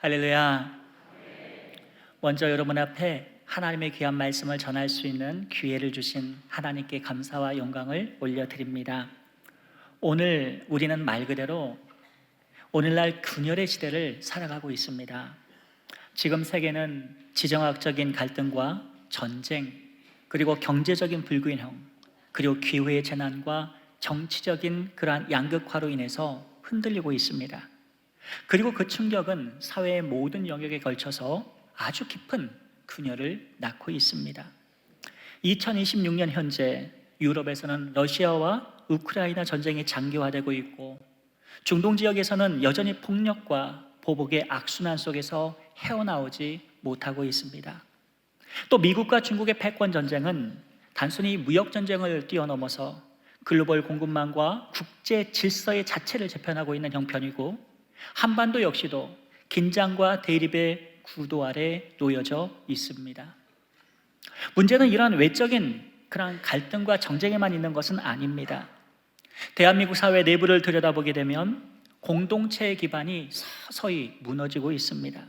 할렐루야. 먼저 여러분 앞에 하나님의 귀한 말씀을 전할 수 있는 기회를 주신 하나님께 감사와 영광을 올려드립니다. 오늘 우리는 말 그대로 오늘날 균열의 시대를 살아가고 있습니다. 지금 세계는 지정학적인 갈등과 전쟁, 그리고 경제적인 불균형, 그리고 기후의 재난과 정치적인 그러한 양극화로 인해서 흔들리고 있습니다. 그리고 그 충격은 사회의 모든 영역에 걸쳐서 아주 깊은 균열을 낳고 있습니다. 2026년 현재 유럽에서는 러시아와 우크라이나 전쟁이 장기화되고 있고, 중동 지역에서는 여전히 폭력과 보복의 악순환 속에서 헤어나오지 못하고 있습니다. 또 미국과 중국의 패권 전쟁은 단순히 무역 전쟁을 뛰어넘어서 글로벌 공급망과 국제 질서의 자체를 재편하고 있는 형편이고, 한반도 역시도 긴장과 대립의 구도 아래 놓여져 있습니다. 문제는 이러한 외적인 그런 갈등과 정쟁에만 있는 것은 아닙니다. 대한민국 사회 내부를 들여다보게 되면 공동체의 기반이 서서히 무너지고 있습니다.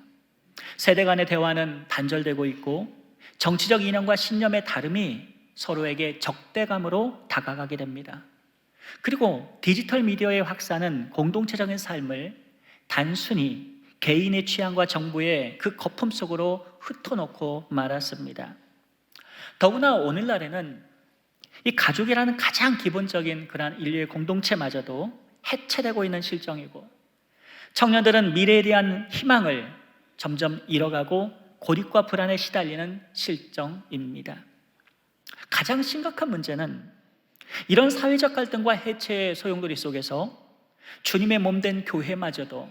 세대 간의 대화는 단절되고 있고, 정치적 이념과 신념의 다름이 서로에게 적대감으로 다가가게 됩니다. 그리고 디지털 미디어의 확산은 공동체적인 삶을 단순히 개인의 취향과 정보의 그 거품 속으로 흩어놓고 말았습니다. 더구나 오늘날에는 이 가족이라는 가장 기본적인 그러한 인류의 공동체마저도 해체되고 있는 실정이고, 청년들은 미래에 대한 희망을 점점 잃어가고 고립과 불안에 시달리는 실정입니다. 가장 심각한 문제는 이런 사회적 갈등과 해체의 소용돌이 속에서 주님의 몸된 교회마저도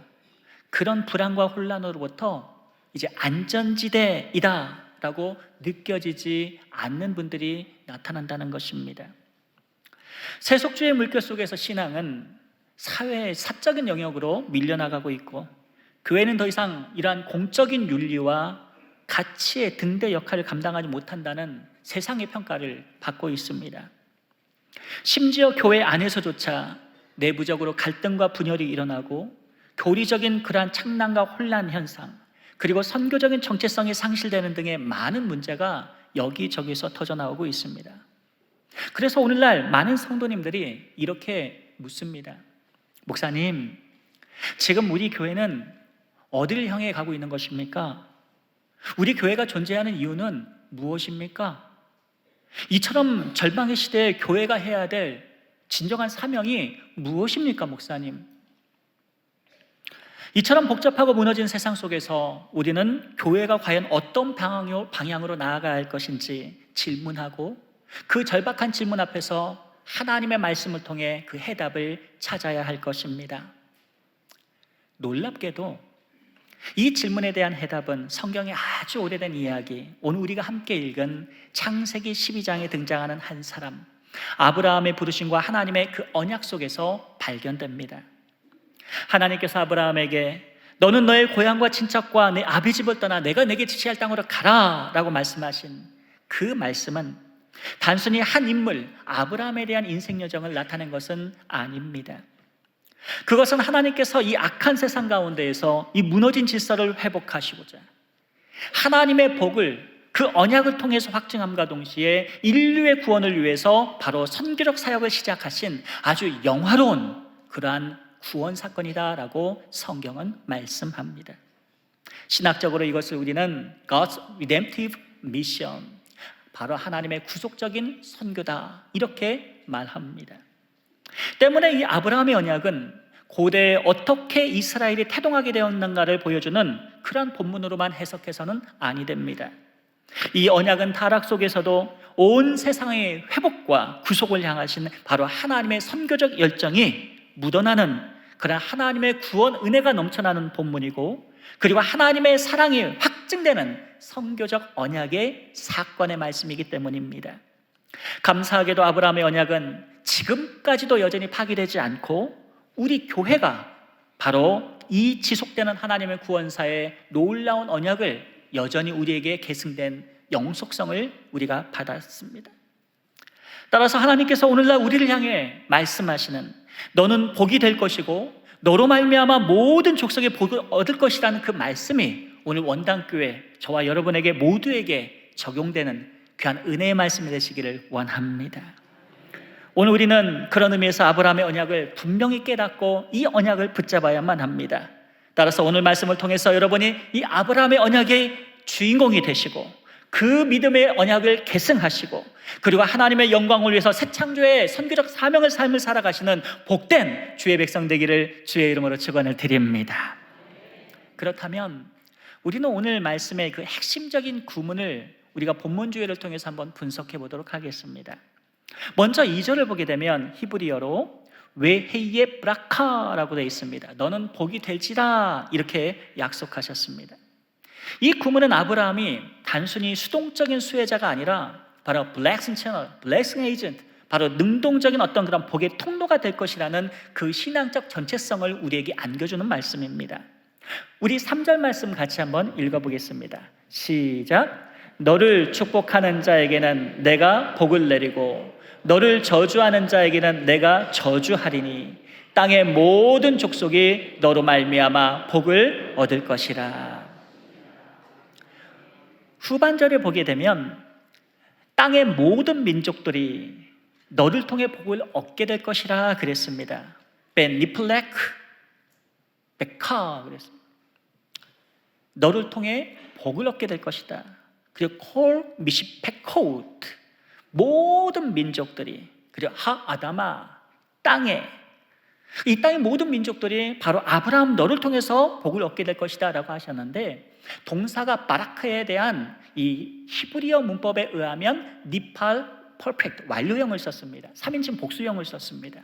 그런 불안과 혼란으로부터 이제 안전지대이다 라고 느껴지지 않는 분들이 나타난다는 것입니다. 세속주의 물결 속에서 신앙은 사회의 사적인 영역으로 밀려나가고 있고, 교회는 더 이상 이러한 공적인 윤리와 가치의 등대 역할을 감당하지 못한다는 세상의 평가를 받고 있습니다. 심지어 교회 안에서조차 내부적으로 갈등과 분열이 일어나고, 교리적인 그러한 착란과 혼란 현상, 그리고 선교적인 정체성이 상실되는 등의 많은 문제가 여기저기서 터져나오고 있습니다. 그래서 오늘날 많은 성도님들이 이렇게 묻습니다. 목사님, 지금 우리 교회는 어디를 향해 가고 있는 것입니까? 우리 교회가 존재하는 이유는 무엇입니까? 이처럼 절망의 시대에 교회가 해야 될 진정한 사명이 무엇입니까, 목사님? 이처럼 복잡하고 무너진 세상 속에서 우리는 교회가 과연 어떤 방향으로 나아가야 할 것인지 질문하고, 그 절박한 질문 앞에서 하나님의 말씀을 통해 그 해답을 찾아야 할 것입니다. 놀랍게도 이 질문에 대한 해답은 성경의 아주 오래된 이야기, 오늘 우리가 함께 읽은 창세기 12장에 등장하는 한 사람, 아브라함의 부르심과 하나님의 그 언약 속에서 발견됩니다. 하나님께서 아브라함에게 너는 너의 고향과 친척과 내 아비 집을 떠나 내가 내게 지시할 땅으로 가라 라고 말씀하신 그 말씀은 단순히 한 인물 아브라함에 대한 인생 여정을 나타낸 것은 아닙니다. 그것은 하나님께서 이 악한 세상 가운데에서 이 무너진 질서를 회복하시고자 하나님의 복을, 그 언약을 통해서 확증함과 동시에 인류의 구원을 위해서 바로 선교적 사역을 시작하신 아주 영화로운 그러한 구원 사건이다라고 성경은 말씀합니다. 신학적으로 이것을 우리는 God's redemptive mission, 바로 하나님의 구속적인 선교다 이렇게 말합니다. 때문에 이 아브라함의 언약은 고대에 어떻게 이스라엘이 태동하게 되었는가를 보여주는 그러한 본문으로만 해석해서는 아니 됩니다. 이 언약은 타락 속에서도 온 세상의 회복과 구속을 향하신 바로 하나님의 선교적 열정이 묻어나는 그런 하나님의 구원 은혜가 넘쳐나는 본문이고, 그리고 하나님의 사랑이 확증되는 선교적 언약의 사건의 말씀이기 때문입니다. 감사하게도 아브라함의 언약은 지금까지도 여전히 파기되지 않고, 우리 교회가 바로 이 지속되는 하나님의 구원사의 놀라운 언약을 여전히 우리에게 계승된 영속성을 우리가 받았습니다. 따라서 하나님께서 오늘날 우리를 향해 말씀하시는 너는 복이 될 것이고 너로 말미암아 모든 족속의 복을 얻을 것이라는 그 말씀이 오늘 원당교회 저와 여러분에게 모두에게 적용되는 귀한 은혜의 말씀이 되시기를 원합니다. 오늘 우리는 그런 의미에서 아브라함의 언약을 분명히 깨닫고 이 언약을 붙잡아야만 합니다. 따라서 오늘 말씀을 통해서 여러분이 이 아브라함의 언약의 주인공이 되시고 그 믿음의 언약을 계승하시고 그리고 하나님의 영광을 위해서 새 창조의 선교적 사명을 삶을 살아가시는 복된 주의 백성 되기를 주의 이름으로 축원을 드립니다. 그렇다면 우리는 오늘 말씀의 그 핵심적인 구문을 우리가 본문 주의를 통해서 한번 분석해 보도록 하겠습니다. 먼저 2절을 보게 되면 히브리어로 웨헤이에 브라카라고 되어 있습니다. 너는 복이 될지다 이렇게 약속하셨습니다. 이 구문은 아브라함이 단순히 수동적인 수혜자가 아니라 바로 블레싱 채널, 블레싱 에이전트, 바로 능동적인 어떤 그런 복의 통로가 될 것이라는 그 신앙적 전체성을 우리에게 안겨주는 말씀입니다. 우리 3절 말씀 같이 한번 읽어보겠습니다. 시작. 너를 축복하는 자에게는 내가 복을 내리고 너를 저주하는 자에게는 내가 저주하리니 땅의 모든 족속이 너로 말미암아 복을 얻을 것이라. 후반절에 보게 되면 땅의 모든 민족들이 너를 통해 복을 얻게 될 것이라 그랬습니다. 벤 니플렉 베카 그랬습니다. 너를 통해 복을 얻게 될 것이다. 그리고 콜 미시페코우트 모든 민족들이 그리고 하아다마 땅에 이 땅의 모든 민족들이 바로 아브라함 너를 통해서 복을 얻게 될 것이다 라고 하셨는데 동사가 바라크에 대한 이 히브리어 문법에 의하면 니팔 퍼펙트 완료형을 썼습니다. 3인칭 복수형을 썼습니다.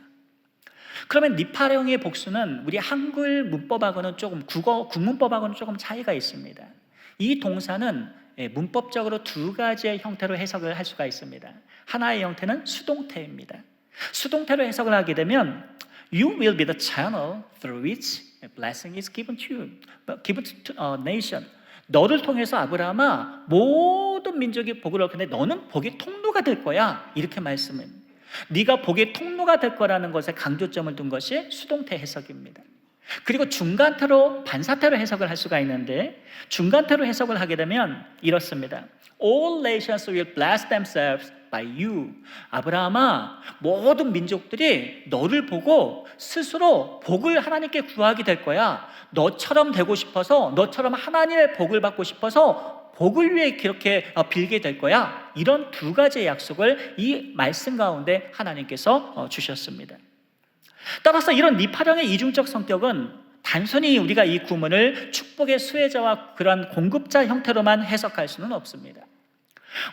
그러면 니팔형의 복수는 우리 한글 문법하고는 조금 국어 국문법하고는 조금 차이가 있습니다. 이 동사는 문법적으로 두 가지의 형태로 해석을 할 수가 있습니다. 하나의 형태는 수동태입니다. 수동태로 해석을 하게 되면 You will be the channel through which a blessing is given to a nation. 너를 통해서 아브라함아 모든 민족이 복을 얻을 텐데 너는 복의 통로가 될 거야. 이렇게 말씀합니다. 네가 복의 통로가 될 거라는 것에 강조점을 둔 것이 수동태 해석입니다. 그리고 중간태로 반사태로 해석을 할 수가 있는데 중간태로 해석을 하게 되면 이렇습니다. All nations will bless themselves by you. 아브라함아 모든 민족들이 너를 보고 스스로 복을 하나님께 구하게 될 거야. 너처럼 되고 싶어서 너처럼 하나님의 복을 받고 싶어서 복을 위해 그렇게 빌게 될 거야. 이런 두 가지의 약속을 이 말씀 가운데 하나님께서 주셨습니다. 따라서 이런 니팔형의 이중적 성격은 단순히 우리가 이 구문을 축복의 수혜자와 그러한 공급자 형태로만 해석할 수는 없습니다.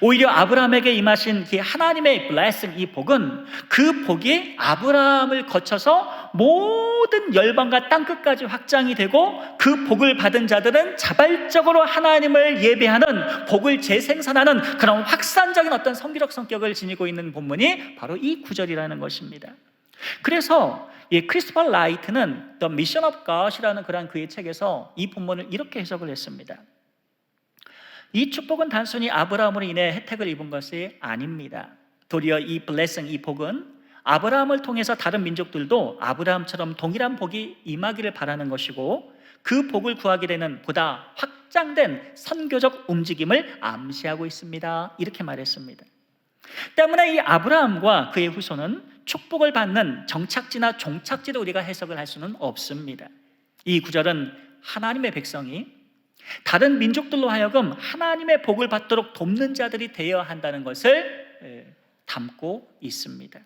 오히려 아브라함에게 임하신 이 하나님의 blessing, 이 복은 그 복이 아브라함을 거쳐서 모든 열방과 땅끝까지 확장이 되고 그 복을 받은 자들은 자발적으로 하나님을 예배하는 복을 재생산하는 그런 확산적인 어떤 성기적 성격을 지니고 있는 본문이 바로 이 구절이라는 것입니다. 그래서 크리스토퍼 라이트는 The Mission of God이라는 그런 그의 책에서 이 본문을 이렇게 해석을 했습니다. 이 축복은 단순히 아브라함으로 인해 혜택을 입은 것이 아닙니다. 도리어 이 blessing, 이 복은 아브라함을 통해서 다른 민족들도 아브라함처럼 동일한 복이 임하기를 바라는 것이고 그 복을 구하게 되는 보다 확장된 선교적 움직임을 암시하고 있습니다. 이렇게 말했습니다. 때문에 이 아브라함과 그의 후손은 축복을 받는 정착지나 종착지로 우리가 해석을 할 수는 없습니다. 이 구절은 하나님의 백성이 다른 민족들로 하여금 하나님의 복을 받도록 돕는 자들이 되어야 한다는 것을 담고 있습니다.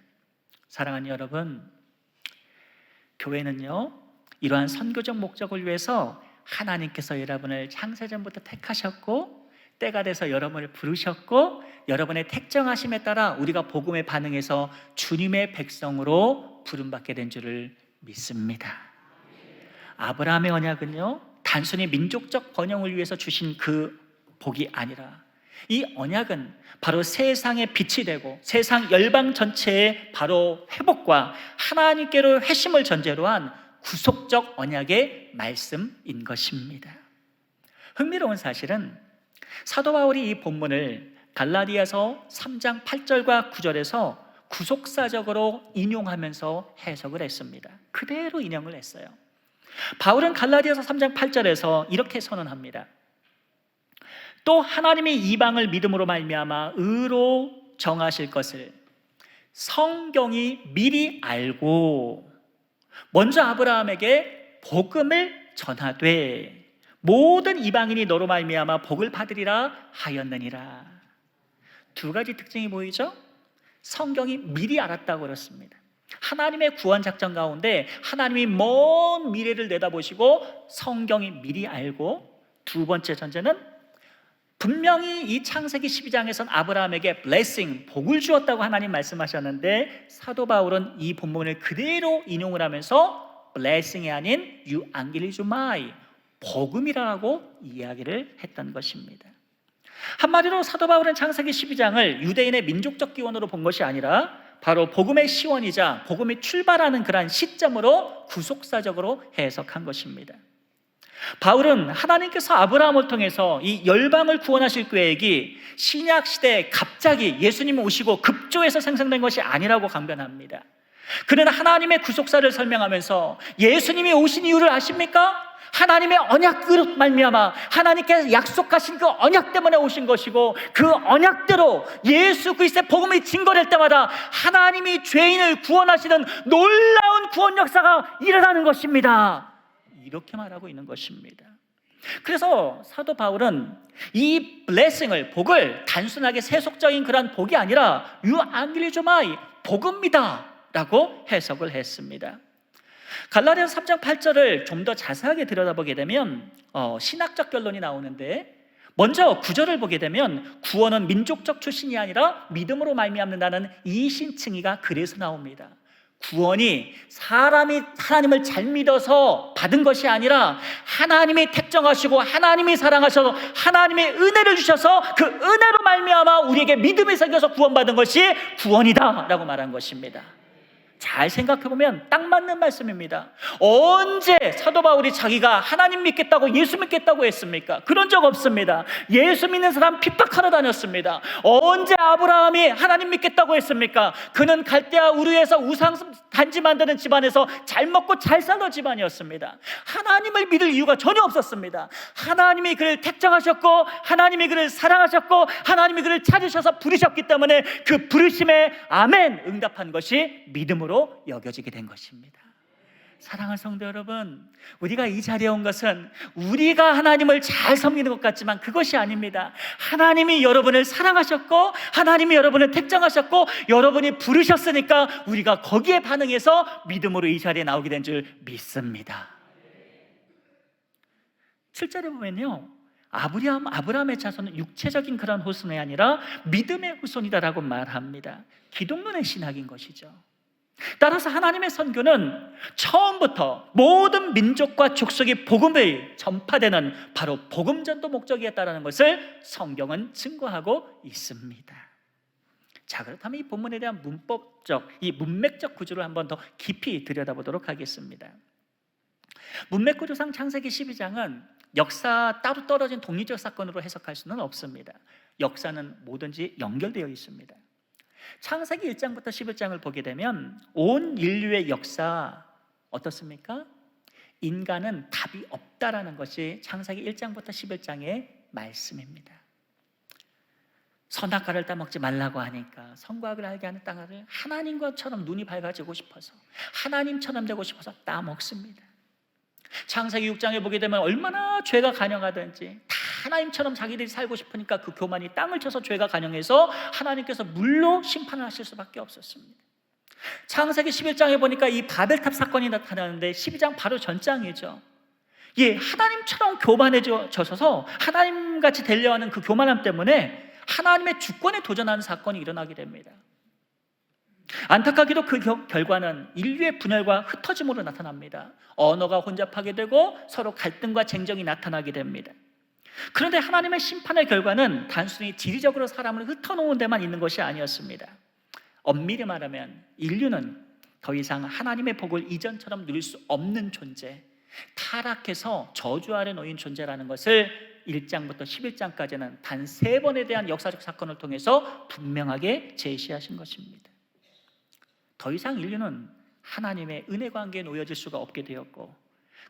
사랑하는 여러분, 교회는요 이러한 선교적 목적을 위해서 하나님께서 여러분을 창세전부터 택하셨고 때가 돼서 여러분을 부르셨고 여러분의 택정하심에 따라 우리가 복음에 반응해서 주님의 백성으로 부름받게 된 줄을 믿습니다. 아브라함의 언약은요 단순히 민족적 번영을 위해서 주신 그 복이 아니라 이 언약은 바로 세상의 빛이 되고 세상 열방 전체의 바로 회복과 하나님께로 회심을 전제로 한 구속적 언약의 말씀인 것입니다. 흥미로운 사실은 사도 바울이 이 본문을 갈라디아서 3장 8절과 9절에서 구속사적으로 인용하면서 해석을 했습니다. 그대로 인용을 했어요. 바울은 갈라디아서 3장 8절에서 이렇게 선언합니다. 또 하나님이 이방을 믿음으로 말미암아 의로 정하실 것을 성경이 미리 알고 먼저 아브라함에게 복음을 전하되 모든 이방인이 너로 말미암아 복을 받으리라 하였느니라. 두 가지 특징이 보이죠? 성경이 미리 알았다고 그렇습니다. 하나님의 구원 작전 가운데 하나님이 먼 미래를 내다보시고 성경이 미리 알고, 두 번째 전제는 분명히 이 창세기 12장에선 아브라함에게 blessing, 복을 주었다고 하나님 말씀하셨는데 사도 바울은 이 본문을 그대로 인용을 하면서 blessing이 아닌 euangeliomai, 복음이라고 이야기를 했던 것입니다. 한마디로 사도 바울은 창세기 12장을 유대인의 민족적 기원으로 본 것이 아니라 바로 복음의 시원이자 복음이 출발하는 그러한 시점으로 구속사적으로 해석한 것입니다. 바울은 하나님께서 아브라함을 통해서 이 열방을 구원하실 계획이 신약 시대에 갑자기 예수님이 오시고 급조해서 생성된 것이 아니라고 강변합니다. 그는 하나님의 구속사를 설명하면서 예수님이 오신 이유를 아십니까? 하나님의 언약으로 말미암아 하나님께서 약속하신 그 언약 때문에 오신 것이고, 그 언약대로 예수 그리스도의 복음이 증거될 때마다 하나님이 죄인을 구원하시는 놀라운 구원 역사가 일어나는 것입니다. 이렇게 말하고 있는 것입니다. 그래서 사도 바울은 이 blessing을, 복을 단순하게 세속적인 그런 복이 아니라 euangeliomai, 복음이다 라고 해석을 했습니다. 갈라디아서 3장 8절을 좀 더 자세하게 들여다보게 되면 신학적 결론이 나오는데, 먼저 9절을 보게 되면 구원은 민족적 출신이 아니라 믿음으로 말미암는다는 이신칭의가 그래서 나옵니다. 구원이 사람이 하나님을 잘 믿어서 받은 것이 아니라 하나님이 택정하시고 하나님이 사랑하셔서 하나님의 은혜를 주셔서 그 은혜로 말미암아 우리에게 믿음이 생겨서 구원받은 것이 구원이다 라고 말한 것입니다. 잘 생각해보면 딱 맞는 말씀입니다. 언제 사도 바울이 자기가 하나님 믿겠다고, 예수 믿겠다고 했습니까? 그런 적 없습니다. 예수 믿는 사람 핍박하러 다녔습니다. 언제 아브라함이 하나님 믿겠다고 했습니까? 그는 갈대아 우르에서 우상 단지 만드는 집안에서 잘 먹고 잘 살던 집안이었습니다. 하나님을 믿을 이유가 전혀 없었습니다. 하나님이 그를 택정하셨고 하나님이 그를 사랑하셨고 하나님이 그를 찾으셔서 부르셨기 때문에 그 부르심에 아멘 응답한 것이 믿음으로 여겨지게 된 것입니다. 사랑하는 성도 여러분, 우리가 이 자리에 온 것은 우리가 하나님을 잘 섬기는 것 같지만 그것이 아닙니다. 하나님이 여러분을 사랑하셨고 하나님이 여러분을 택정하셨고 여러분이 부르셨으니까 우리가 거기에 반응해서 믿음으로 이 자리에 나오게 된 줄 믿습니다. 7절에 보면요, 아브라함의 자손은 육체적인 그런 후손이 아니라 믿음의 후손이다라고 말합니다. 기독론의 신학인 것이죠. 따라서 하나님의 선교는 처음부터 모든 민족과 족속이 복음을 전파되는 바로 복음전도 목적이었다는 것을 성경은 증거하고 있습니다. 자, 그렇다면 이 본문에 대한 문법적, 이 문맥적 구조를 한번 더 깊이 들여다보도록 하겠습니다. 문맥 구조상 창세기 12장은 역사 따로 떨어진 독립적 사건으로 해석할 수는 없습니다. 역사는 뭐든지 연결되어 있습니다. 창세기 1장부터 11장을 보게 되면 온 인류의 역사 어떻습니까? 인간은 답이 없다라는 것이 창세기 1장부터 11장의 말씀입니다. 선악과를 따먹지 말라고 하니까 선과학을 알게 하는 땅을 하나님과처럼 눈이 밝아지고 싶어서 하나님처럼 되고 싶어서 따먹습니다. 창세기 6장에 보게 되면 얼마나 죄가 간영하든지 다 하나님처럼 자기들이 살고 싶으니까 그 교만이 땅을 쳐서 죄가 간영해서 하나님께서 물로 심판을 하실 수밖에 없었습니다. 창세기 11장에 보니까 이 바벨탑 사건이 나타나는데 12장 바로 전장이죠. 예, 하나님처럼 교만해져서 하나님같이 되려 하는 그 교만함 때문에 하나님의 주권에 도전하는 사건이 일어나게 됩니다. 안타깝게도 그 결과는 인류의 분열과 흩어짐으로 나타납니다. 언어가 혼잡하게 되고 서로 갈등과 쟁점이 나타나게 됩니다. 그런데 하나님의 심판의 결과는 단순히 지리적으로 사람을 흩어놓은 데만 있는 것이 아니었습니다. 엄밀히 말하면 인류는 더 이상 하나님의 복을 이전처럼 누릴 수 없는 존재, 타락해서 저주 아래 놓인 존재라는 것을 1장부터 11장까지는 단 3번에 대한 역사적 사건을 통해서 분명하게 제시하신 것입니다. 더 이상 인류는 하나님의 은혜 관계에 놓여질 수가 없게 되었고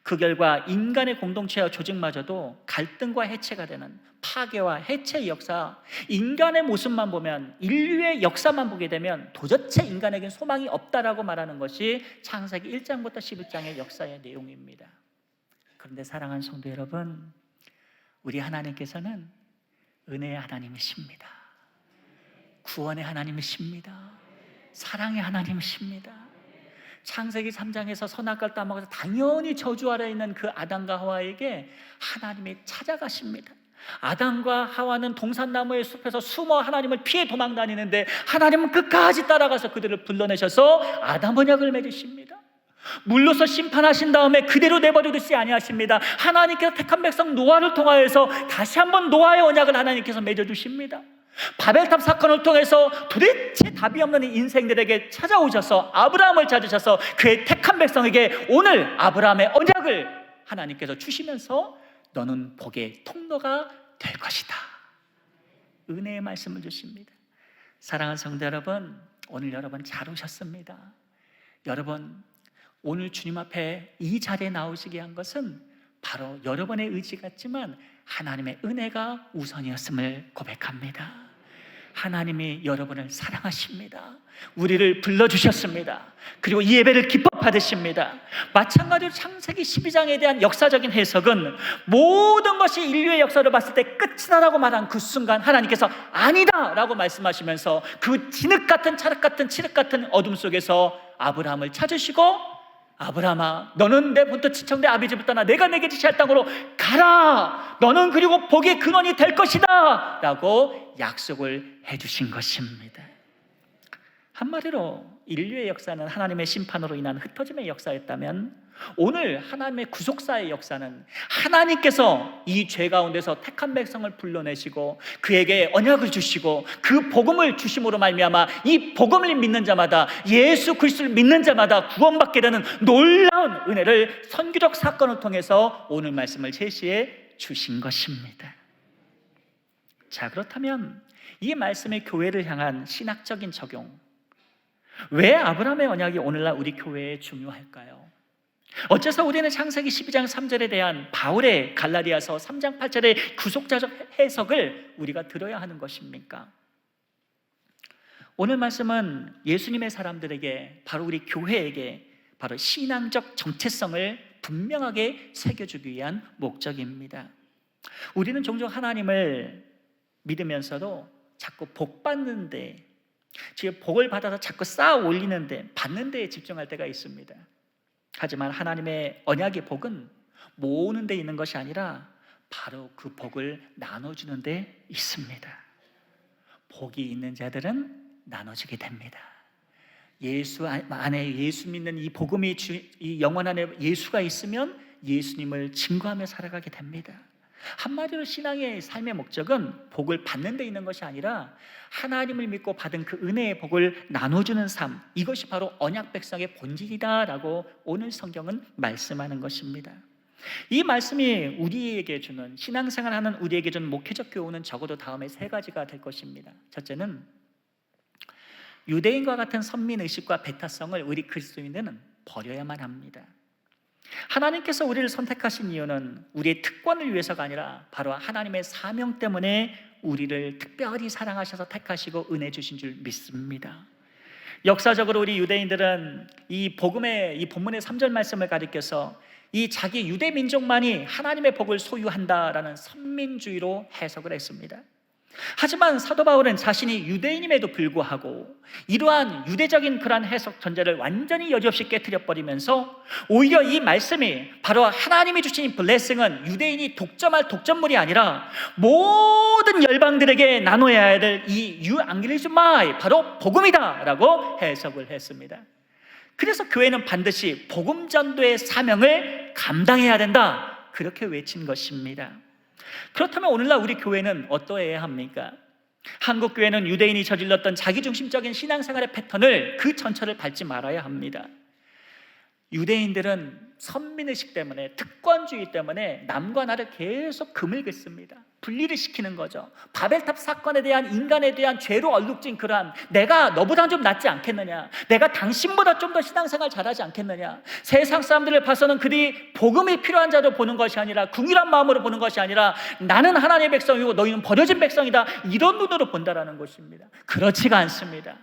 그 결과 인간의 공동체와 조직마저도 갈등과 해체가 되는 파괴와 해체의 역사, 인간의 모습만 보면, 인류의 역사만 보게 되면 도대체 인간에겐 소망이 없다라고 말하는 것이 창세기 1장부터 11장의 역사의 내용입니다. 그런데 사랑하는 성도 여러분, 우리 하나님께서는 은혜의 하나님이십니다. 구원의 하나님이십니다. 사랑의 하나님이십니다. 창세기 3장에서 선악과를 따먹어서 당연히 저주 아래 있는 그 아담과 하와에게 하나님이 찾아가십니다. 아담과 하와는 동산나무의 숲에서 숨어 하나님을 피해 도망다니는데 하나님은 끝까지 따라가서 그들을 불러내셔서 아담 언약을 맺으십니다. 물로서 심판하신 다음에 그대로 내버려 두지 아니하십니다. 하나님께서 택한 백성 노아를 통하여서 다시 한번 노아의 언약을 하나님께서 맺어주십니다. 바벨탑 사건을 통해서 도대체 답이 없는 인생들에게 찾아오셔서 아브라함을 찾으셔서 그의 택한 백성에게 오늘 아브라함의 언약을 하나님께서 주시면서 너는 복의 통로가 될 것이다, 은혜의 말씀을 주십니다. 사랑하는 성도 여러분, 오늘 여러분 잘 오셨습니다. 여러분, 오늘 주님 앞에 이 자리에 나오시게 한 것은 바로 여러분의 의지 같지만 하나님의 은혜가 우선이었음을 고백합니다. 하나님이 여러분을 사랑하십니다. 우리를 불러주셨습니다. 그리고 이 예배를 기뻐 받으십니다. 마찬가지로 창세기 12장에 대한 역사적인 해석은 모든 것이 인류의 역사를 봤을 때 끝이다라고 말한 그 순간 하나님께서 아니다 라고 말씀하시면서 그 진흙 같은 찰흙 같은 칠흑 같은 어둠 속에서 아브라함을 찾으시고 아브라함아, 너는 내 본토 친척 내 아비집을 떠나 내가 내게 지시할 땅으로 가라. 너는 그리고 복의 근원이 될 것이다 라고 약속을 해주신 것입니다. 한마디로 인류의 역사는 하나님의 심판으로 인한 흩어짐의 역사였다면 오늘 하나님의 구속사의 역사는 하나님께서 이 죄 가운데서 택한 백성을 불러내시고 그에게 언약을 주시고 그 복음을 주심으로 말미암아 이 복음을 믿는 자마다, 예수 그리스도를 믿는 자마다 구원받게 되는 놀라운 은혜를 선교적 사건을 통해서 오늘 말씀을 제시해 주신 것입니다. 자, 그렇다면 이 말씀의 교회를 향한 신학적인 적용, 왜 아브라함의 언약이 오늘날 우리 교회에 중요할까요? 어째서 우리는 창세기 12장 3절에 대한 바울의 갈라디아서 3장 8절의 구속자적 해석을 우리가 들어야 하는 것입니까? 오늘 말씀은 예수님의 사람들에게, 바로 우리 교회에게 바로 신앙적 정체성을 분명하게 새겨주기 위한 목적입니다. 우리는 종종 하나님을 믿으면서도 자꾸 복 받는데, 즉 복을 받아서 자꾸 쌓아 올리는데, 받는 데에 집중할 때가 있습니다. 하지만 하나님의 언약의 복은 모으는 데 있는 것이 아니라 바로 그 복을 나눠주는 데 있습니다. 복이 있는 자들은 나눠주게 됩니다. 예수 안에, 예수 믿는 이 복음이 이 영혼 안에 예수가 있으면 예수님을 증거하며 살아가게 됩니다. 한마디로 신앙의 삶의 목적은 복을 받는 데 있는 것이 아니라 하나님을 믿고 받은 그 은혜의 복을 나눠주는 삶, 이것이 바로 언약 백성의 본질이다라고 오늘 성경은 말씀하는 것입니다. 이 말씀이 우리에게 주는, 신앙생활하는 우리에게 주는 목회적 교훈은 적어도 다음에 세 가지가 될 것입니다. 첫째는 유대인과 같은 선민의식과 배타성을 우리 그리스도인들은 버려야만 합니다. 하나님께서 우리를 선택하신 이유는 우리의 특권을 위해서가 아니라 바로 하나님의 사명 때문에 우리를 특별히 사랑하셔서 택하시고 은혜 주신 줄 믿습니다. 역사적으로 우리 유대인들은 이 복음의, 이 본문의 3절 말씀을 가리켜서 이 자기 유대 민족만이 하나님의 복을 소유한다라는 선민주의로 해석을 했습니다. 하지만 사도 바울은 자신이 유대인임에도 불구하고 이러한 유대적인 그러한 해석 전제를 완전히 여지없이 깨트려버리면서 오히려 이 말씀이 바로 하나님이 주신 이 블레싱은 유대인이 독점할 독점물이 아니라 모든 열방들에게 나눠야 될 이 유앙겔리즘마이, 바로 복음이다 라고 해석을 했습니다. 그래서 교회는 반드시 복음 전도의 사명을 감당해야 된다, 그렇게 외친 것입니다. 그렇다면 오늘날 우리 교회는 어떠해야 합니까? 한국 교회는 유대인이 저질렀던 자기중심적인 신앙생활의 패턴을, 그 전철을 밟지 말아야 합니다. 유대인들은 선민의식 때문에, 특권주의 때문에 남과 나를 계속 금을 긋습니다. 분리를 시키는 거죠. 바벨탑 사건에 대한 인간에 대한 죄로 얼룩진 그러한, 내가 너보다 좀 낫지 않겠느냐, 내가 당신보다 좀 더 신앙생활 잘하지 않겠느냐, 세상 사람들을 봐서는 그들이 복음이 필요한 자로 보는 것이 아니라, 궁일한 마음으로 보는 것이 아니라, 나는 하나님의 백성이고 너희는 버려진 백성이다, 이런 눈으로 본다라는 것입니다. 그렇지가 않습니다.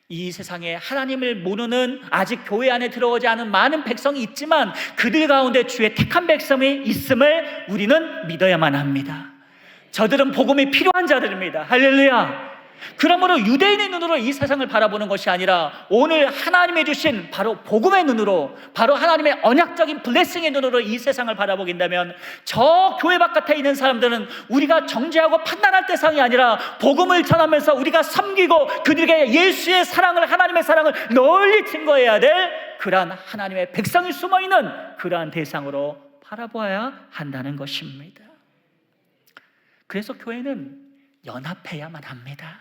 이 세상에 하나님을 모르는, 아직 교회 안에 들어오지 않은 많은 백성이 있지만 그들 가운데 주의 택한 백성이 있음을 우리는 믿어야만 합니다. 저들은 복음이 필요한 자들입니다. 할렐루야. 그러므로 유대인의 눈으로 이 세상을 바라보는 것이 아니라 오늘 하나님이 주신 바로 복음의 눈으로, 바로 하나님의 언약적인 블레싱의 눈으로 이 세상을 바라보긴다면, 저 교회 바깥에 있는 사람들은 우리가 정죄하고 판단할 대상이 아니라 복음을 전하면서 우리가 섬기고 그들에게 예수의 사랑을, 하나님의 사랑을 널리 증거해야 될 그러한 하나님의 백성이 숨어있는 그러한 대상으로 바라보아야 한다는 것입니다. 그래서 교회는 연합해야만 합니다.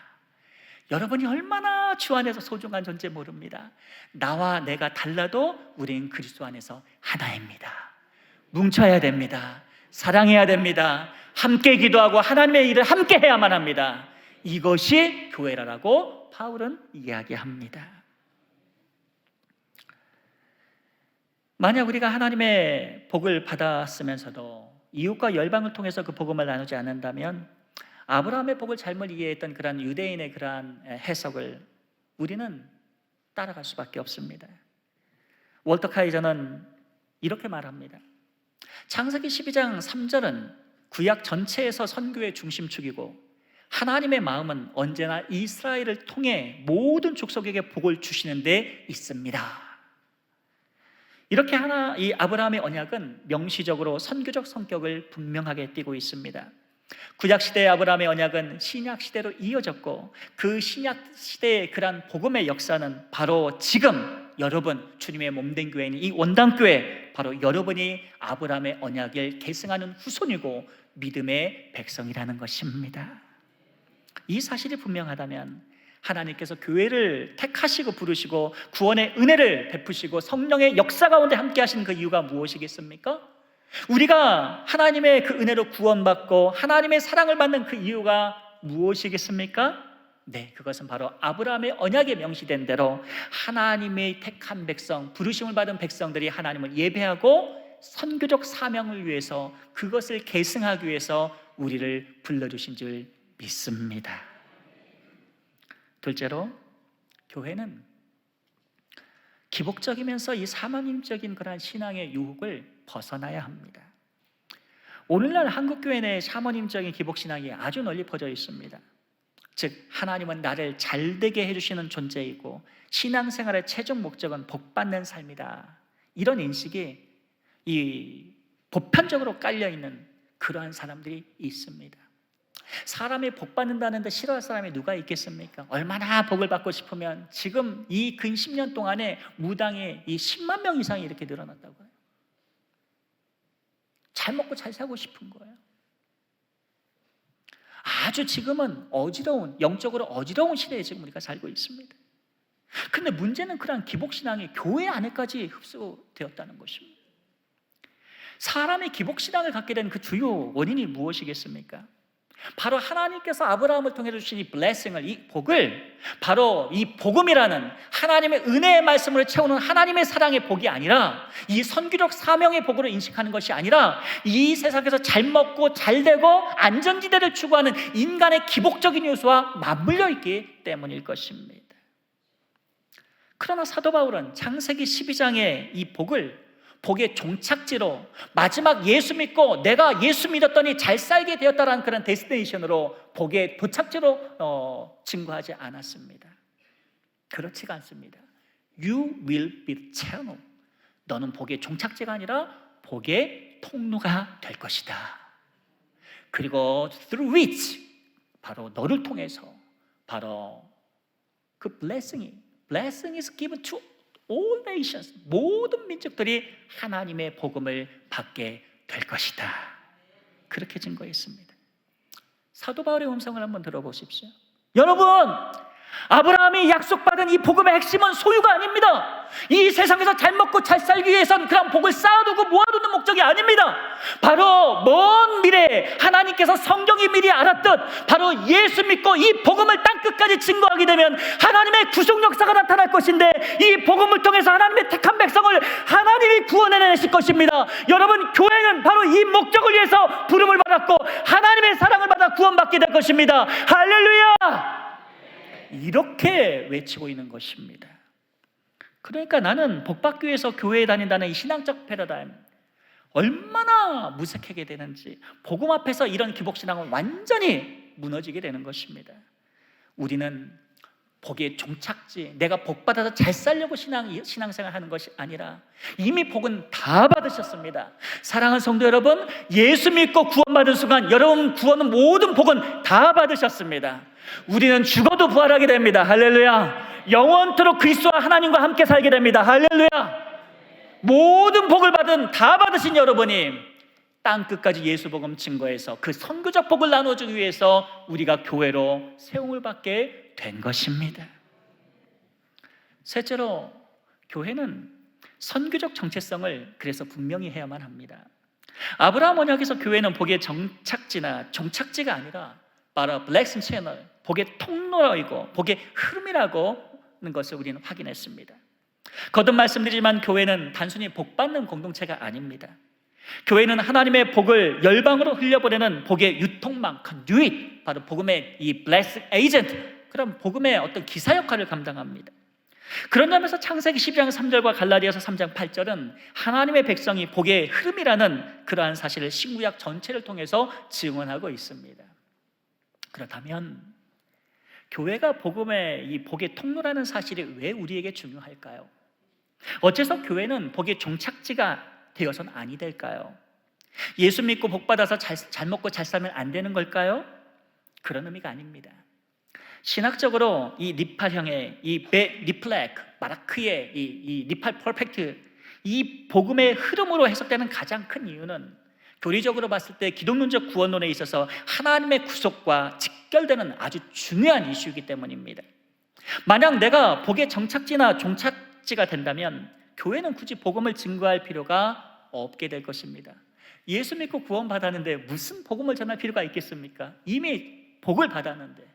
여러분이 얼마나 주 안에서 소중한 존재 모릅니다. 나와 내가 달라도 우린 그리스도 안에서 하나입니다. 뭉쳐야 됩니다. 사랑해야 됩니다. 함께 기도하고 하나님의 일을 함께 해야만 합니다. 이것이 교회라고 바울은 이야기합니다. 만약 우리가 하나님의 복을 받았으면서도 이웃과 열방을 통해서 그 복음을 나누지 않는다면, 아브라함의 복을 잘못 이해했던 그러한 유대인의 그러한 해석을 우리는 따라갈 수밖에 없습니다. 월터 카이저는 이렇게 말합니다. 창세기 12장 3절은 구약 전체에서 선교의 중심축이고, 하나님의 마음은 언제나 이스라엘을 통해 모든 족속에게 복을 주시는 데 있습니다. 이렇게 이 아브라함의 언약은 명시적으로 선교적 성격을 분명하게 띠고 있습니다. 구약시대의 아브라함의 언약은 신약시대로 이어졌고, 그 신약시대의 그러한 복음의 역사는 바로 지금 여러분, 주님의 몸된 교회인 이 원당교회, 바로 여러분이 아브라함의 언약을 계승하는 후손이고 믿음의 백성이라는 것입니다. 이 사실이 분명하다면 하나님께서 교회를 택하시고 부르시고 구원의 은혜를 베푸시고 성령의 역사 가운데 함께 하신 그 이유가 무엇이겠습니까? 우리가 하나님의 그 은혜로 구원받고 하나님의 사랑을 받는 그 이유가 무엇이겠습니까? 네, 그것은 바로 아브라함의 언약에 명시된 대로 하나님의 택한 백성, 부르심을 받은 백성들이 하나님을 예배하고 선교적 사명을 위해서, 그것을 계승하기 위해서 우리를 불러주신 줄 믿습니다. 둘째로, 교회는 기복적이면서 이 사모님적인 그런 신앙의 유혹을 벗어나야 합니다. 오늘날 한국교회 내 사모님적인 기복신앙이 아주 널리 퍼져 있습니다. 즉, 하나님은 나를 잘되게 해주시는 존재이고 신앙생활의 최종 목적은 복받는 삶이다, 이런 인식이 이 보편적으로 깔려있는 그러한 사람들이 있습니다. 사람이 복 받는다는데 싫어할 사람이 누가 있겠습니까? 얼마나 복을 받고 싶으면 지금 이 근 10년 동안에 무당이 이 10만 명 이상이 이렇게 늘어났다고요. 잘 먹고 잘 살고 싶은 거예요. 아주 지금은 영적으로 어지러운 시대에 지금 우리가 살고 있습니다. 근데 문제는 그러한 기복신앙이 교회 안에까지 흡수되었다는 것입니다. 사람이 기복신앙을 갖게 된 그 주요 원인이 무엇이겠습니까? 바로 하나님께서 아브라함을 통해 주신 이 블레싱을, 이 복을, 바로 이 복음이라는 하나님의 은혜의 말씀으로 채우는 하나님의 사랑의 복이 아니라, 이 선교적 사명의 복으로 인식하는 것이 아니라, 이 세상에서 잘 먹고 잘 되고 안전지대를 추구하는 인간의 기복적인 요소와 맞물려 있기 때문일 것입니다. 그러나 사도 바울은 창세기 12장의 이 복의 종착지로, 마지막 예수 믿고 내가 예수 믿었더니 잘 살게 되었다라는 그런 데스티네이션으로, 복의 도착지로 증거하지 않았습니다. 그렇지가 않습니다. You will be the channel. 너는 복의 종착지가 아니라 복의 통로가 될 것이다. 그리고 through which, 바로 너를 통해서 바로 그 blessing is given to all nations, 모든 민족들이 하나님의 복음을 받게 될 것이다. 그렇게 증거했습니다. 사도 바울의 음성을 한번 들어보십시오. 여러분, 아브라함이 약속받은 이 복음의 핵심은 소유가 아닙니다. 이 세상에서 잘 먹고 잘 살기 위해선 그런 복을 쌓아두고 모아두는 목적이 아닙니다. 바로 먼 미래에 하나님께서 성경이 미리 알았듯 바로 예수 믿고 이 복음을 땅끝까지 증거하게 되면 하나님의 구속 역사가 나타날 것인데, 이 복음을 통해서 하나님의 택한 백성을 하나님이 구원해내실 것입니다. 여러분, 교회는 바로 이 목적을 위해서 부름을 받았고 하나님의 사랑을 받아 구원받게 될 것입니다. 할렐루야! 이렇게 외치고 있는 것입니다. 그러니까 나는 복받기 위해서 교회에 다닌다는 이 신앙적 패러다임, 얼마나 무색하게 되는지, 복음 앞에서 이런 기복신앙은 완전히 무너지게 되는 것입니다. 우리는 복의 종착지, 내가 복받아서 잘 살려고 신앙생활 하는 것이 아니라 이미 복은 다 받으셨습니다. 사랑하는 성도 여러분, 예수 믿고 구원받은 순간 여러분 구원은 모든 복은 다 받으셨습니다. 우리는 죽어도 부활하게 됩니다. 할렐루야. 영원토록 그리스도와 하나님과 함께 살게 됩니다. 할렐루야. 모든 복을 다 받으신 여러분이 땅끝까지 예수 복음 증거해서 그 선교적 복을 나눠주기 위해서 우리가 교회로 세움을 받게 된 것입니다. 셋째로, 교회는 선교적 정체성을 그래서 분명히 해야만 합니다. 아브라함 언약에서 교회는 복의 정착지나 종착지가 아니라 바로 블레싱 채널, 복의 통로이고 복의 흐름이라고 하는 것을 우리는 확인했습니다. 거듭 말씀드리지만 교회는 단순히 복받는 공동체가 아닙니다. 교회는 하나님의 복을 열방으로 흘려보내는 복의 유통망, conduit, 바로 복음의 이 blessing agent, 그런 복음의 어떤 기사 역할을 감당합니다. 그런 점에서 창세기 12장 3절과 갈라디아서 3장 8절은 하나님의 백성이 복의 흐름이라는 그러한 사실을 신구약 전체를 통해서 증언하고 있습니다. 그렇다면 교회가 복음의 이 복의 통로라는 사실이 왜 우리에게 중요할까요? 어째서 교회는 복의 종착지가 되어서는 아니 될까요? 예수 믿고 복 받아서 잘 먹고 잘 살면 안 되는 걸까요? 그런 의미가 아닙니다. 신학적으로 이 리팔형의 이 리플렉 마라크의 이 리팔 퍼펙트, 이 복음의 흐름으로 해석되는 가장 큰 이유는 교리적으로 봤을 때 기독론적 구원론에 있어서 하나님의 구속과 직결되는 아주 중요한 이슈이기 때문입니다. 만약 내가 복의 정착지나 종착지가 된다면 교회는 굳이 복음을 증거할 필요가 없게 될 것입니다. 예수 믿고 구원 받았는데 무슨 복음을 전할 필요가 있겠습니까? 이미 복을 받았는데.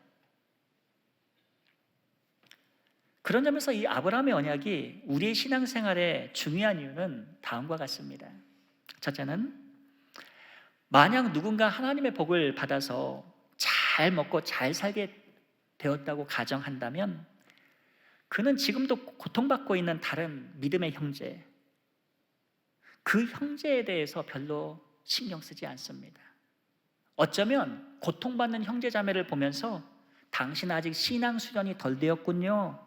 그런 점에서 이 아브라함의 언약이 우리의 신앙생활에 중요한 이유는 다음과 같습니다. 첫째는, 만약 누군가 하나님의 복을 받아서 잘 먹고 잘 살게 되었다고 가정한다면 그는 지금도 고통받고 있는 다른 믿음의 형제, 그 형제에 대해서 별로 신경 쓰지 않습니다. 어쩌면 고통받는 형제 자매를 보면서 당신 아직 신앙 수련이 덜 되었군요,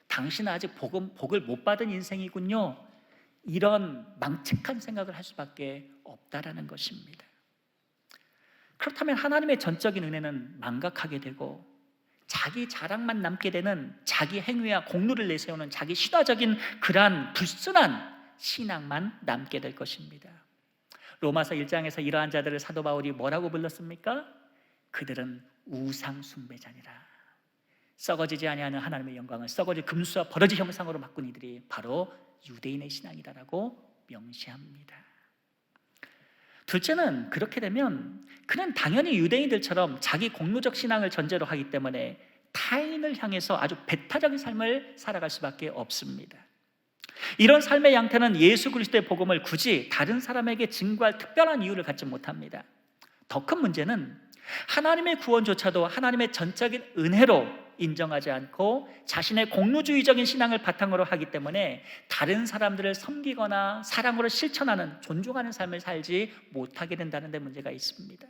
당신은 아직 복을 못 받은 인생이군요, 이런 망측한 생각을 할 수밖에 없다라는 것입니다. 그렇다면 하나님의 전적인 은혜는 망각하게 되고 자기 자랑만 남게 되는, 자기 행위와 공로를 내세우는 자기 신화적인 그러한 불순한 신앙만 남게 될 것입니다. 로마서 1장에서 이러한 자들을 사도 바울이 뭐라고 불렀습니까? 그들은 우상 숭배자니라. 썩어지지 아니하는 하나님의 영광을 썩어질 금수와 버러지 형상으로 바꾼 이들이 바로 유대인의 신앙이다라고 명시합니다. 둘째는, 그렇게 되면 그는 당연히 유대인들처럼 자기 공로적 신앙을 전제로 하기 때문에 타인을 향해서 아주 배타적인 삶을 살아갈 수밖에 없습니다. 이런 삶의 양태는 예수 그리스도의 복음을 굳이 다른 사람에게 증거할 특별한 이유를 갖지 못합니다. 더 큰 문제는 하나님의 구원조차도 하나님의 전적인 은혜로 인정하지 않고 자신의 공로주의적인 신앙을 바탕으로 하기 때문에 다른 사람들을 섬기거나 사랑으로 실천하는, 존중하는 삶을 살지 못하게 된다는 데 문제가 있습니다.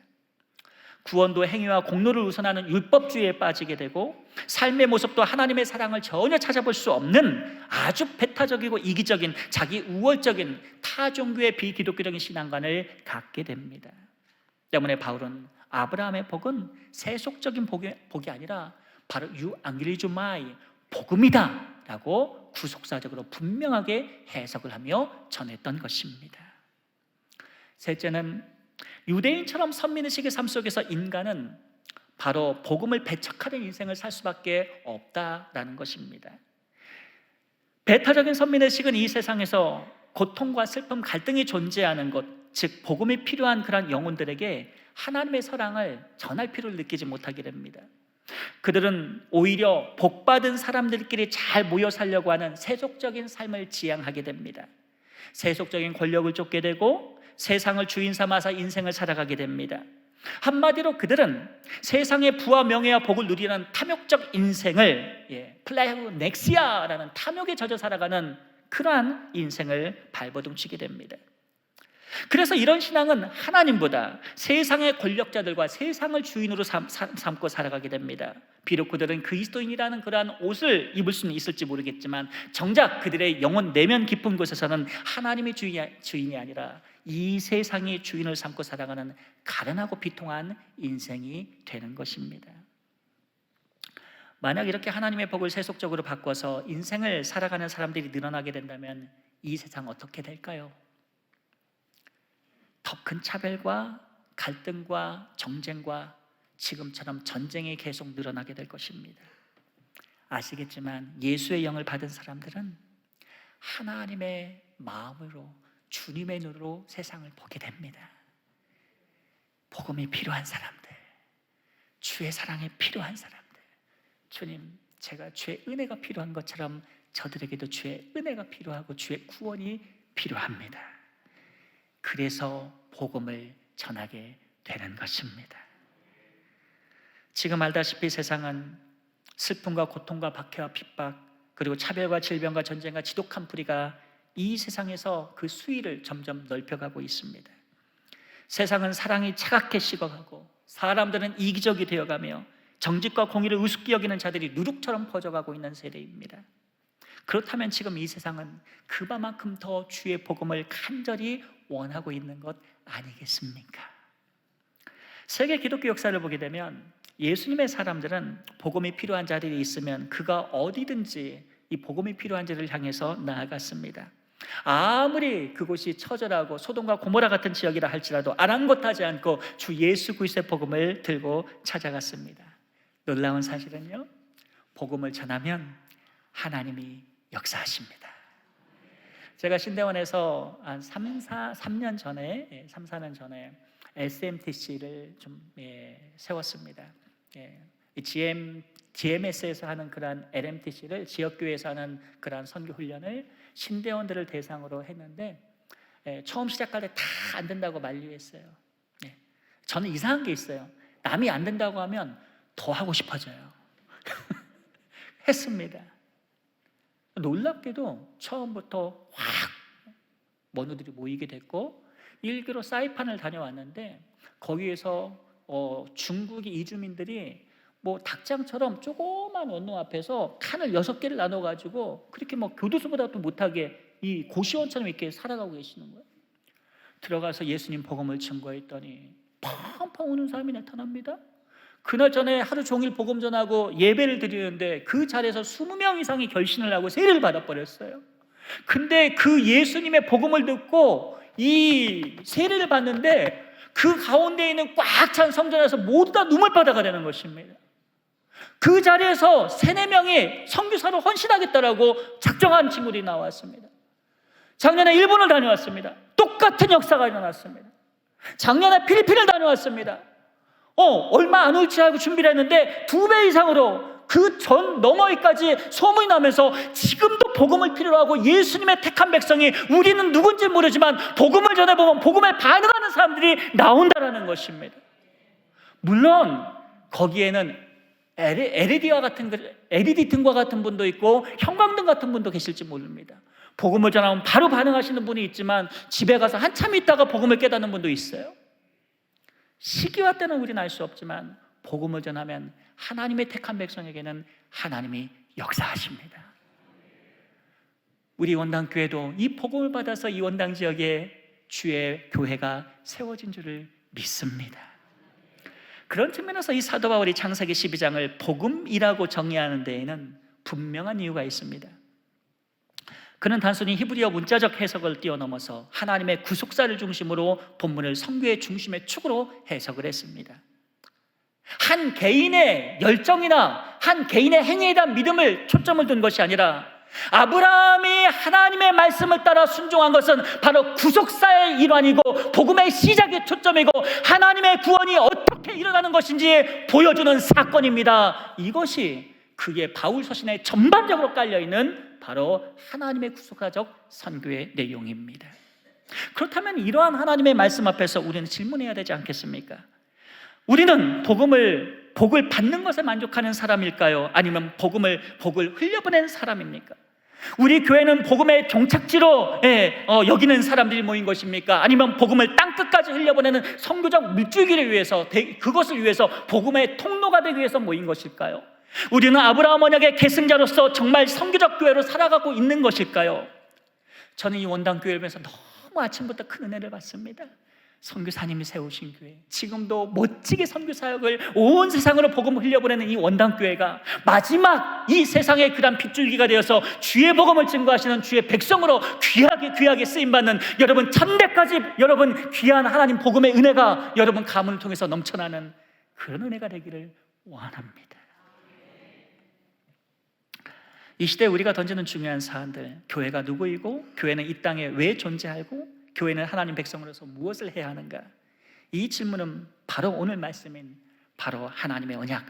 구원도 행위와 공로를 우선하는 율법주의에 빠지게 되고 삶의 모습도 하나님의 사랑을 전혀 찾아볼 수 없는 아주 배타적이고 이기적인, 자기 우월적인 타종교의 비기독교적인 신앙관을 갖게 됩니다. 때문에 바울은 아브라함의 복은 세속적인 복이 아니라 바로 유앙겔리조마이, 복음이다 라고 구속사적으로 분명하게 해석을 하며 전했던 것입니다. 셋째는, 유대인처럼 선민의식의 삶 속에서 인간은 바로 복음을 배척하는 인생을 살 수밖에 없다라는 것입니다. 배타적인 선민의식은 이 세상에서 고통과 슬픔, 갈등이 존재하는 것, 즉 복음이 필요한 그런 영혼들에게 하나님의 사랑을 전할 필요를 느끼지 못하게 됩니다. 그들은 오히려 복받은 사람들끼리 잘 모여 살려고 하는 세속적인 삶을 지향하게 됩니다. 세속적인 권력을 쫓게 되고 세상을 주인 삼아서 인생을 살아가게 됩니다. 한마디로 그들은 세상의 부와 명예와 복을 누리는 탐욕적 인생을 플라이넥시아라는 탐욕에 젖어 살아가는 그러한 인생을 발버둥치게 됩니다. 그래서 이런 신앙은 하나님보다 세상의 권력자들과 세상을 주인으로 삼고 살아가게 됩니다. 비록 그들은 그리스도인이라는 그러한 옷을 입을 수는 있을지 모르겠지만 정작 그들의 영혼 내면 깊은 곳에서는 하나님이 주인이 아니라 이 세상의 주인을 삼고 살아가는 가련하고 비통한 인생이 되는 것입니다. 만약 이렇게 하나님의 복을 세속적으로 바꿔서 인생을 살아가는 사람들이 늘어나게 된다면 이 세상 어떻게 될까요? 더 큰 차별과 갈등과 정쟁과 지금처럼 전쟁이 계속 늘어나게 될 것입니다. 아시겠지만 예수의 영을 받은 사람들은 하나님의 마음으로 주님의 눈으로 세상을 보게 됩니다. 복음이 필요한 사람들, 주의 사랑이 필요한 사람들, 주님, 제가 주의 은혜가 필요한 것처럼 저들에게도 주의 은혜가 필요하고 주의 구원이 필요합니다. 그래서 복음을 전하게 되는 것입니다. 지금 알다시피 세상은 슬픔과 고통과 박해와 핍박, 그리고 차별과 질병과 전쟁과 지독한 불의가 이 세상에서 그 수위를 점점 넓혀가고 있습니다. 세상은 사랑이 차갑게 식어가고 사람들은 이기적이 되어가며 정직과 공의를 우습게 여기는 자들이 누룩처럼 퍼져가고 있는 세대입니다. 그렇다면 지금 이 세상은 그만큼 더 주의 복음을 간절히 원하고 있는 것 아니겠습니까? 세계 기독교 역사를 보게 되면 예수님의 사람들은 복음이 필요한 자들이 있으면 그가 어디든지 이 복음이 필요한 자를 향해서 나아갔습니다. 아무리 그곳이 처절하고 소돔과 고모라 같은 지역이라 할지라도 아랑곳하지 않고 주 예수 그리스도의 복음을 들고 찾아갔습니다. 놀라운 사실은요, 복음을 전하면 하나님이 역사하십니다. 제가 신대원에서 한 3년 전에 SMTC를 좀 세웠습니다. GMS에서 하는 그런 LMTC를 지역교회에서 하는 그런 선교 훈련을 신대원들을 대상으로 했는데 처음 시작할 때 다 안 된다고 만류했어요. 저는 이상한 게 있어요. 남이 안 된다고 하면 더 하고 싶어져요. 했습니다. 놀랍게도 처음부터 확 원우들이 모이게 됐고 1기로 사이판을 다녀왔는데 거기에서 중국의 이주민들이 뭐 닭장처럼 조그만 원룸 앞에서 칸을 6개를 나눠가지고 그렇게 뭐 교도소보다도 못하게 이 고시원처럼 이렇게 살아가고 계시는 거예요. 들어가서 예수님 복음을 증거했더니 팡팡 우는 사람이 나타납니다. 그날 전에 하루 종일 복음 전하고 예배를 드리는데 그 자리에서 20명 이상이 결신을 하고 세례를 받아버렸어요. 근데 그 예수님의 복음을 듣고 이 세례를 받는데 그 가운데 있는 꽉 찬 성전에서 모두 다 눈물바다가 되는 것입니다. 그 자리에서 3-4명이 선교사로 헌신하겠다라고 작정한 친구들이 나왔습니다. 작년에 일본을 다녀왔습니다. 똑같은 역사가 일어났습니다. 작년에 필리핀을 다녀왔습니다. 얼마 안 올지 알고 준비를 했는데 2배 이상으로 그 전 너머에까지 소문이 나면서 지금도 복음을 필요로 하고 예수님의 택한 백성이 우리는 누군지 모르지만 복음을 전해보면 복음에 반응하는 사람들이 나온다라는 것입니다. 물론 거기에는 LED 등과 같은 분도 있고 형광등 같은 분도 계실지 모릅니다. 복음을 전하면 바로 반응하시는 분이 있지만 집에 가서 한참 있다가 복음을 깨닫는 분도 있어요. 시기와 때는 우리는 알 수 없지만 복음을 전하면 하나님의 택한 백성에게는 하나님이 역사하십니다. 우리 원당교회도 이 복음을 받아서 이 원당 지역에 주의 교회가 세워진 줄을 믿습니다. 그런 측면에서 이 사도 바울이 창세기 12장을 복음이라고 정의하는 데에는 분명한 이유가 있습니다. 그는 단순히 히브리어 문자적 해석을 뛰어넘어서 하나님의 구속사를 중심으로 본문을 성교의 중심의 축으로 해석을 했습니다. 한 개인의 열정이나 한 개인의 행위에 대한 믿음을 초점을 둔 것이 아니라 아브라함이 하나님의 말씀을 따라 순종한 것은 바로 구속사의 일환이고 복음의 시작의 초점이고 하나님의 구원이 어떻게 일어나는 것인지 보여주는 사건입니다. 이것이 그의 바울 서신에 전반적으로 깔려있는 바로 하나님의 구속사적 선교의 내용입니다. 그렇다면 이러한 하나님의 말씀 앞에서 우리는 질문해야 되지 않겠습니까? 우리는 복을 받는 것에 만족하는 사람일까요? 아니면 복을 흘려보내는 사람입니까? 우리 교회는 복음의 종착지로 여기는 사람들이 모인 것입니까? 아니면 복음을 땅끝까지 흘려보내는 선교적 물줄기를 위해서, 그것을 위해서 복음의 통로가 되기 위해서 모인 것일까요? 우리는 아브라함 언약의 계승자로서 정말 선교적 교회로 살아가고 있는 것일까요? 저는 이 원당교회를 보면서 너무 아침부터 큰 은혜를 받습니다. 선교사님이 세우신 교회, 지금도 멋지게 선교사역을 온 세상으로 복음을 흘려보내는 이 원당교회가 마지막 이 세상의 그런 빗줄기가 되어서 주의 복음을 증거하시는 주의 백성으로 귀하게 쓰임받는 여러분 천대까지 여러분 귀한 하나님 복음의 은혜가 여러분 가문을 통해서 넘쳐나는 그런 은혜가 되기를 원합니다. 이 시대에 우리가 던지는 중요한 사안들, 교회가 누구이고 교회는 이 땅에 왜 존재하고 교회는 하나님 백성으로서 무엇을 해야 하는가? 이 질문은 바로 오늘 말씀인 바로 하나님의 언약,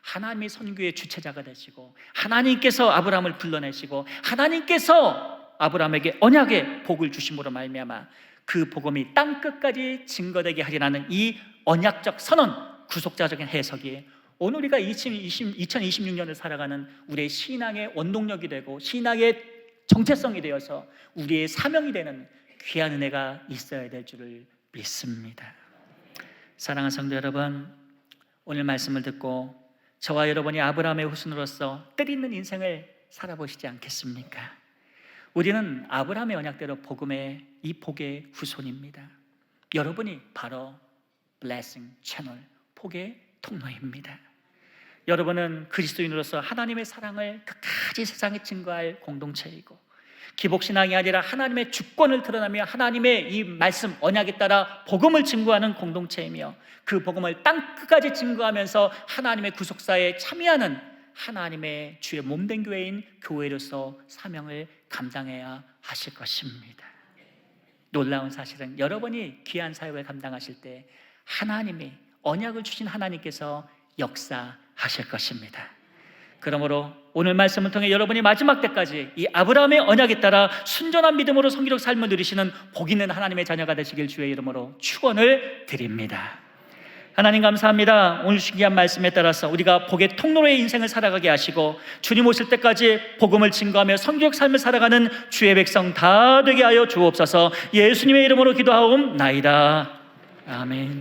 하나님이 선교의 주체자가 되시고 하나님께서 아브라함을 불러내시고 하나님께서 아브라함에게 언약의 복을 주심으로 말미암아 그 복음이 땅끝까지 증거되게 하리라는 이 언약적 선언, 구속자적인 해석이 오늘 우리가 2026년을 살아가는 우리의 신앙의 원동력이 되고 신앙의 정체성이 되어서 우리의 사명이 되는 귀한 은혜가 있어야 될 줄을 믿습니다. 사랑하는 성도 여러분, 오늘 말씀을 듣고 저와 여러분이 아브라함의 후손으로서 뜻있는 인생을 살아보시지 않겠습니까? 우리는 아브라함의 언약대로 복음의 이 복의 후손입니다. 여러분이 바로 블레싱 채널, 복의 통로입니다. 여러분은 그리스도인으로서 하나님의 사랑을 끝까지 세상에 증거할 공동체이고 기복신앙이 아니라 하나님의 주권을 드러나며 하나님의 이 말씀 언약에 따라 복음을 증거하는 공동체이며 그 복음을 땅끝까지 증거하면서 하나님의 구속사에 참여하는 하나님의 주의 몸된 교회인 교회로서 사명을 감당해야 하실 것입니다. 놀라운 사실은 여러분이 귀한 사역을 감당하실 때 하나님이 언약을 주신 하나님께서 역사하실 것입니다. 그러므로 오늘 말씀을 통해 여러분이 마지막 때까지 이 아브라함의 언약에 따라 순전한 믿음으로 성기적 삶을 누리시는 복 있는 하나님의 자녀가 되시길 주의 이름으로 축원을 드립니다. 하나님 감사합니다. 오늘 귀한 말씀에 따라서 우리가 복의 통로의 인생을 살아가게 하시고 주님 오실 때까지 복음을 증거하며 성기적 삶을 살아가는 주의 백성 다 되게 하여 주옵소서. 예수님의 이름으로 기도하옵나이다. 아멘.